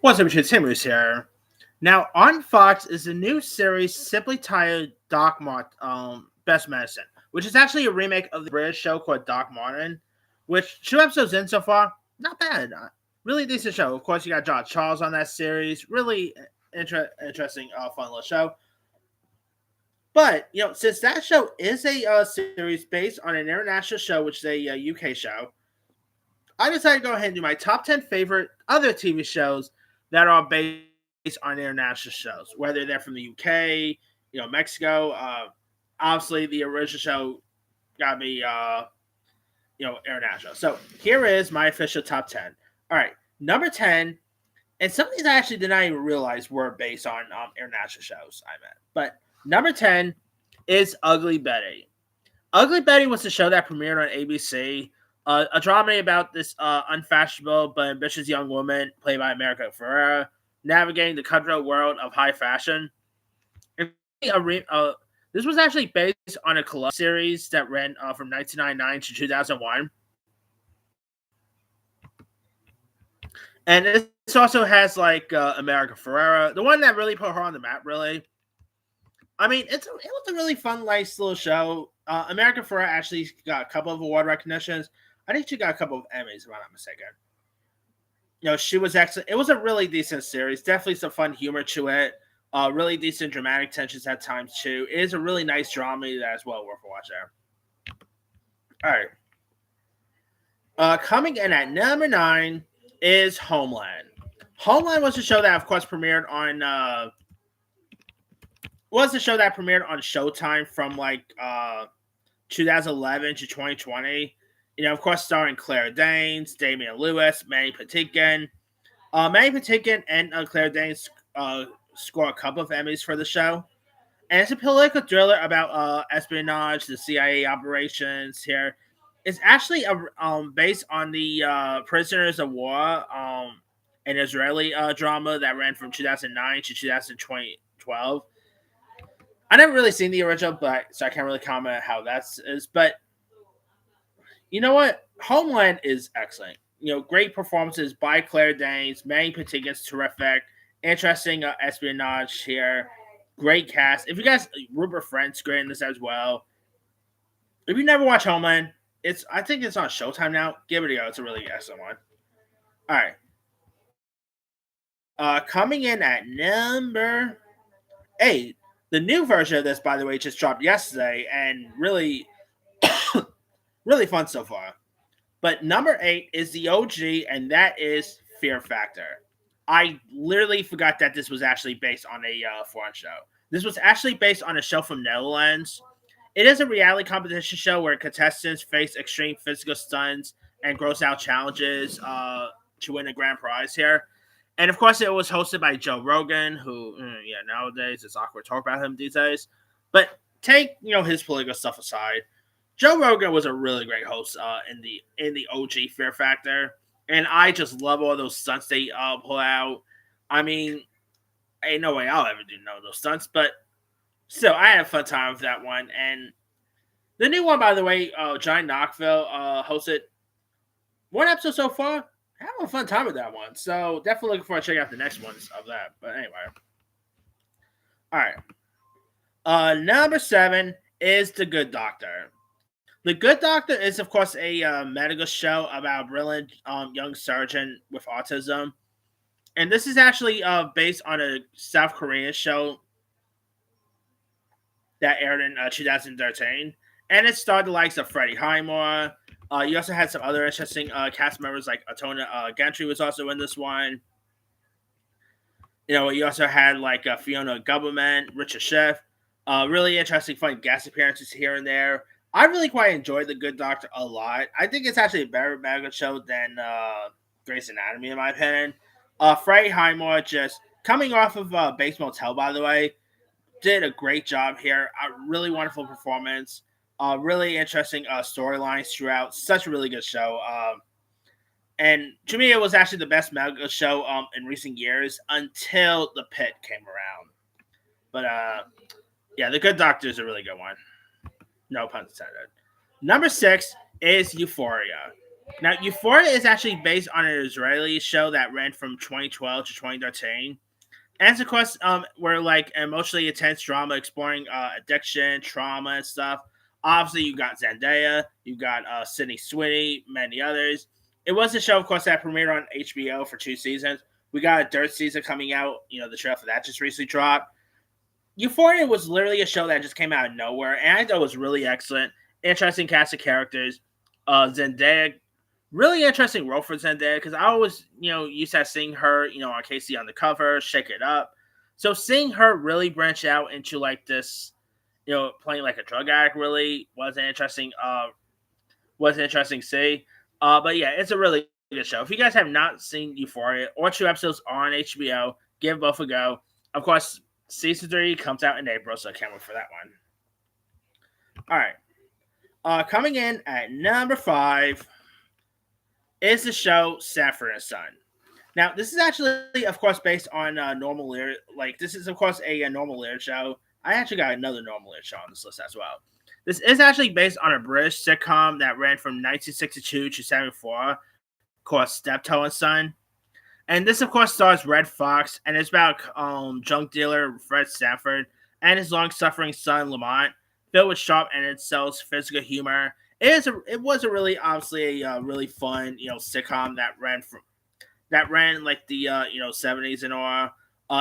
What's up, Richard Simmons here. Now, on Fox is a new series simply titled Best Medicine, which is actually a remake of the British show called Doc Martin, which 2 episodes in so far, not bad. Really decent show. Of course, you got John Charles on that series. Really interesting, fun little show. But, since that show is a series based on an international show, which is a UK show, I decided to go ahead and do my top 10 favorite other TV shows that are based on international shows, whether they're from the UK, Mexico. Obviously, the original show got to be, international. So here is my official top 10. All right, number 10, and some of these I actually did not even realize were based on international shows I meant. But number 10 is Ugly Betty. Ugly Betty was a show that premiered on ABC, a drama about this unfashionable but ambitious young woman played by America Ferrera navigating the cutthroat world of high fashion. This was actually based on a Columbia series that ran from 1999 to 2001. And this also has like America Ferrera, the one that really put her on the map, really. I mean, it was a really fun, nice little show. America Ferrera actually got a couple of award recognitions. I think she got a couple of Emmys, if I'm not mistaken. She was excellent. It was a really decent series. Definitely some fun humor to it. Really decent dramatic tensions at times, too. It is a really nice drama that's well worth watching. All right. Coming in at number 9 is Homeland. Homeland was a show that, of course, premiered on Showtime from 2011 to 2020. Of course, starring Claire Danes, Damian Lewis, Mandy Patinkin. Mandy Patinkin and Claire Danes score a couple of Emmys for the show. And it's a political thriller about espionage, the CIA operations here. It's actually based on the Prisoners of War, an Israeli drama that ran from 2009 to 2012. I never really seen the original, so I can't really comment how that is. But you know what? Homeland is excellent. Great performances by Claire Danes. Mandy Patinkin's terrific. Interesting espionage here. Great cast. If you guys, Rupert Friend's great in this as well. If you never watch Homeland, I think it's on Showtime now. Give it a go. It's a really excellent one. All right. Coming in at number 8. The new version of this, by the way, just dropped yesterday, and really, really fun so far. But number 8 is the OG, and that is Fear Factor. I literally forgot that this was actually based on a foreign show. This was actually based on a show from Netherlands. It is a reality competition show where contestants face extreme physical stunts and gross out challenges to win a grand prize here. And of course, it was hosted by Joe Rogan, who, nowadays it's awkward to talk about him these days. But take his political stuff aside, Joe Rogan was a really great host in the OG Fear Factor, and I just love all those stunts they pull out. I mean, ain't no way I'll ever do none of those stunts, but still, I had a fun time with that one. And the new one, by the way, Johnny Knoxville hosted one episode so far. Having a fun time with that one, so definitely looking forward to checking out the next ones of that. But anyway, all right. Number 7 is The Good Doctor. The Good Doctor is, of course, a medical show about a brilliant young surgeon with autism. And this is actually based on a South Korean show that aired in 2013. And it starred the likes of Freddie Highmore. You also had some other interesting cast members like Atona Gentry was also in this one. You also had Fiona Gubberman, Richard Schiff. Really interesting, fun guest appearances here and there. I really quite enjoyed The Good Doctor a lot. I think it's actually a better medical show than Grey's Anatomy, in my opinion. Freddie Highmore, just coming off of Bates Motel, by the way, did a great job here. A really wonderful performance. Really interesting storylines throughout. Such a really good show. And to me, it was actually the best medical show in recent years until The Pit came around. But yeah, The Good Doctor is a really good one. No pun intended. Number 6 is Euphoria. Now, Euphoria is actually based on an Israeli show that ran from 2012 to 2013. And of course, were like emotionally intense drama exploring addiction, trauma, and stuff. Obviously, you got Zendaya, you got Sydney Sweeney, many others. It was a show, of course, that premiered on HBO for 2 seasons. We got a third season coming out. The trailer for that just recently dropped. Euphoria was literally a show that just came out of nowhere, and I thought it was really excellent. Interesting cast of characters. Zendaya, really interesting role for Zendaya because I always, used to seeing her, on Casey on the cover, Shake It Up. So seeing her really branch out into like this, playing like a drug addict really was an interesting, to see. But yeah, it's a really good show. If you guys have not seen Euphoria or 2 episodes on HBO, give both a go. Of course, season 3 comes out in April, so I can't wait for that one. All right. Coming in at number 5 is the show Sanford and Son. Now, this is actually, of course, based on Normal Lear. Like, this is, of course, a Normal Lear show. I actually got another Normal Lear show on this list as well. This is actually based on a British sitcom that ran from 1962 to 74 called Steptoe and Son. And this, of course, stars Red Fox, and it's about junk dealer Fred Sanford and his long-suffering son Lamont, filled with sharp-ended cells, physical humor. It was a really, obviously, a really fun, sitcom that ran like the 70s and all.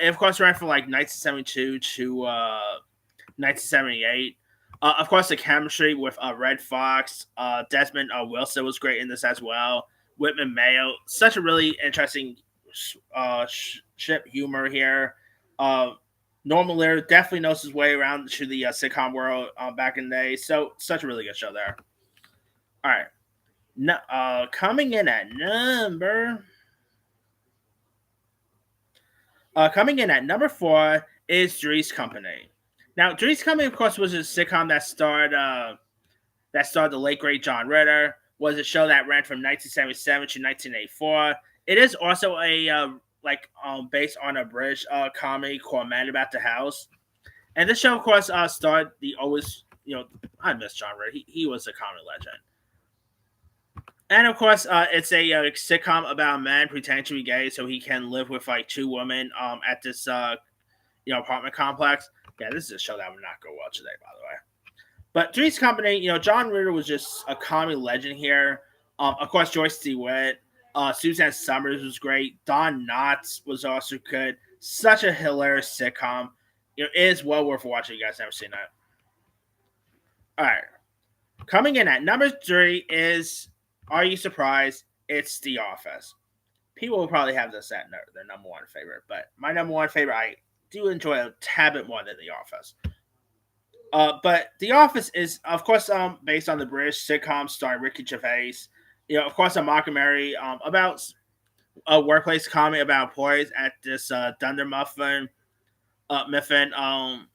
It of course ran from like 1972 to 1978. Of course, the chemistry with Red Fox, Desmond Wilson was great in this as well. Whitman Mayo, such a really interesting ship humor here. Norman Lear definitely knows his way around to the sitcom world back in the day. So such a really good show there. All right. No, coming in at number 4 is Three's Company. Now, Three's Company, of course, was a sitcom that starred the late great John Ritter. Was a show that ran from 1977 to 1984. It is also a based on a British comedy called Man About the House. And this show, of course, starred the always, I miss John Ritter. He was a comedy legend. And of course, it's a sitcom about a man pretending to be gay so he can live with like 2 women at this apartment complex. Yeah, this is a show that would not go well today, by the way. But Three's Company, John Ritter was just a comedy legend here. Of course, Joyce DeWitt, Suzanne Summers was great. Don Knotts was also good. Such a hilarious sitcom. It is well worth watching. You guys never seen that. All right. Coming in at number 3 is, are you surprised? It's The Office. People will probably have this at their number 1 favorite, but my number 1 favorite, I do enjoy a tad bit more than The Office. But The Office is, of course, based on the British sitcom starring Ricky Gervais. Of course, a mockumentary about a workplace comedy about employees at this Dunder Mifflin. And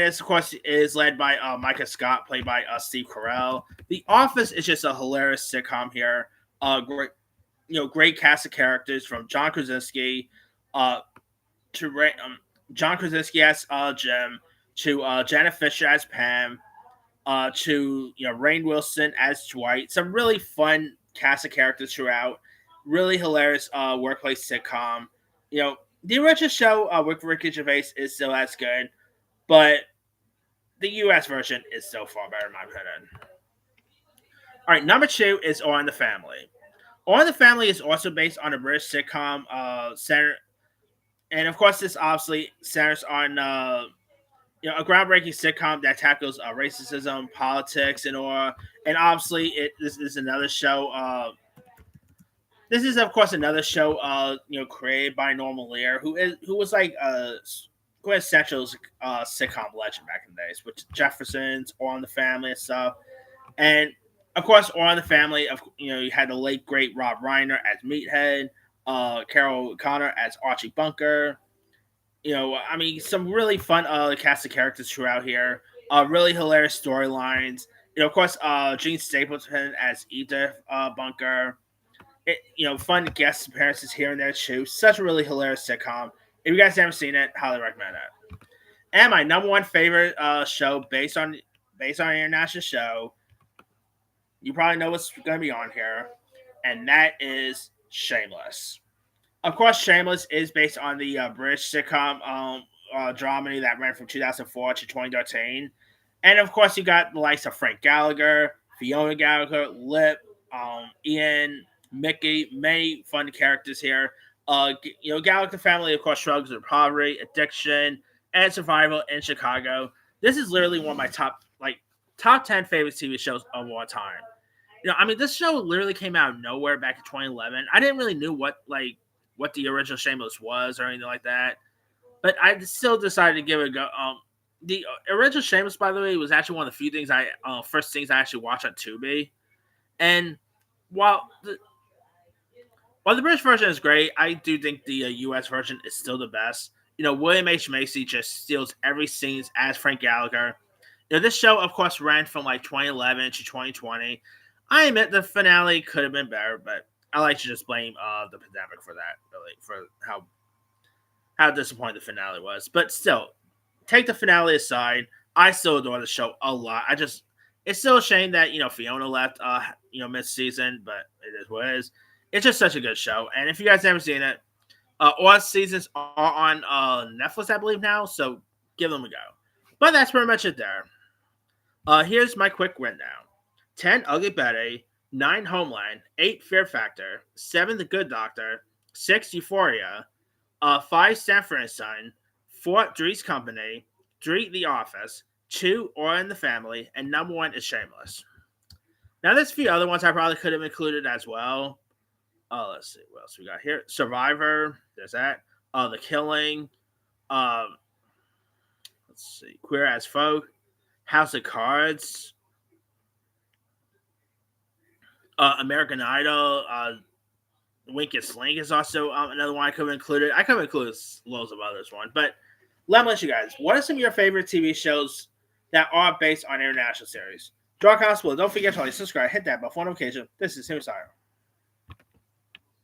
it's, of course, is led by Micah Scott, played by Steve Carell. The Office is just a hilarious sitcom here. Great cast of characters from John Krasinski to John Krasinski as Jim, to Janet Fisher as Pam, to Rainn Wilson as Dwight. Some really fun cast of characters throughout. Really hilarious workplace sitcom. The original show with Ricky Gervais is still as good, but the U.S. version is so far better in my opinion. All right, number 2 is All in the Family. All in the Family is also based on a British sitcom, and of course, this obviously centers on a groundbreaking sitcom that tackles racism, politics, and all. And obviously, this is another show. This is, of course, another show, created by Norman Lear, who was like a quintessential sitcom legend back in the days, with Jeffersons, All in the Family, and stuff. And of course, All in the Family, you had the late great Rob Reiner as Meathead, Carol O'Connor as Archie Bunker. Some really fun cast of characters throughout here. Really hilarious storylines. Of course, Gene Stapleton as Edith Bunker. Fun guest appearances here and there too. Such a really hilarious sitcom. If you guys haven't seen it, highly recommend it. And my number 1 favorite show based on an international show. You probably know what's going to be on here. and that is Shameless. Of course, Shameless is based on the British sitcom dramedy that ran from 2004 to 2013. And of course, you got the likes of Frank Gallagher, Fiona Gallagher, Lip, Ian, Mickey, many fun characters here. Gallagher family, of course, struggles with poverty, addiction, and survival in Chicago. This is literally one of my top 10 favorite TV shows of all time. This show literally came out of nowhere back in 2011. I didn't really knew what the original Shameless was or anything like that, but I still decided to give it a go. The original Shameless, by the way, was actually one of the few things first things I actually watched on Tubi. And while the British version is great, I do think the U.S. version is still the best. William H Macy just steals every scene as Frank Gallagher. This show, of course, ran from 2011 to 2020. I admit the finale could have been better, but I like to just blame the pandemic for that, really, for how disappointing the finale was. But still, take the finale aside, I still adore the show a lot. It's still a shame that Fiona left, mid season, but it is what it is. It's just such a good show, and if you guys haven't seen it, all seasons are on Netflix, I believe now. So give them a go. But that's pretty much it there. Here's my quick rundown: 10 Ugly Betty, 9 Homeland, 8 Fear Factor, 7 The Good Doctor, 6 Euphoria, 5 Sanford and Son, 4 Three's Company, 3 The Office, 2 All in the Family, and number 1 is Shameless. Now there's a few other ones I probably could have included as well. Let's see what else we got here. Survivor, there's that. The Killing. Let's see. Queer as Folk. House of Cards. American Idol. Wink and Slink is also another one I could have included. I could have included loads of others one, but let me ask you guys: what are some of your favorite TV shows that are based on international series? Draw comments below. Don't forget to like, subscribe, hit that bell for notification. This is Tim Sire.